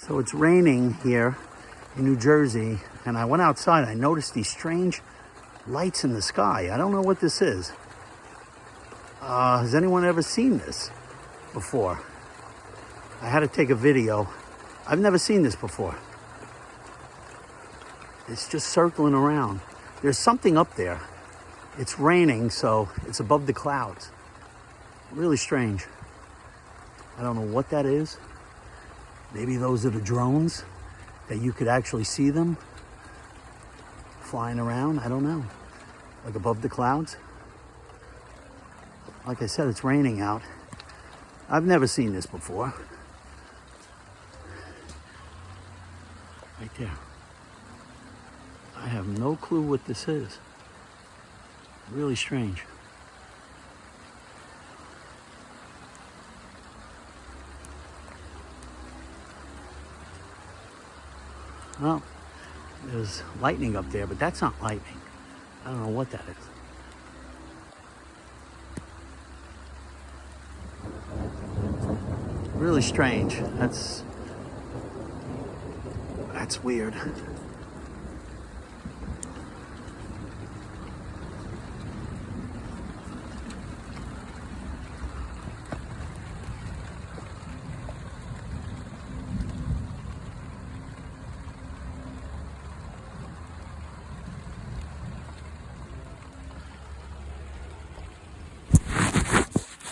So it's raining here in New Jersey, and I went outside. I noticed these strange lights in the sky. I don't know what this is. Has anyone ever seen this before? I had to take a video. I've never seen this before. It's just circling around. There's something up there. It's raining, so it's above the clouds. Really strange. I don't know what that is. Maybe those are the drones that you could actually see them flying around. I don't know. Like above the clouds. Like I said, it's raining out. I've never seen this before. Right there. I have no clue what this is. Really strange. Well, there's lightning up there, but that's not lightning. I don't know what that is. Really strange. That's weird.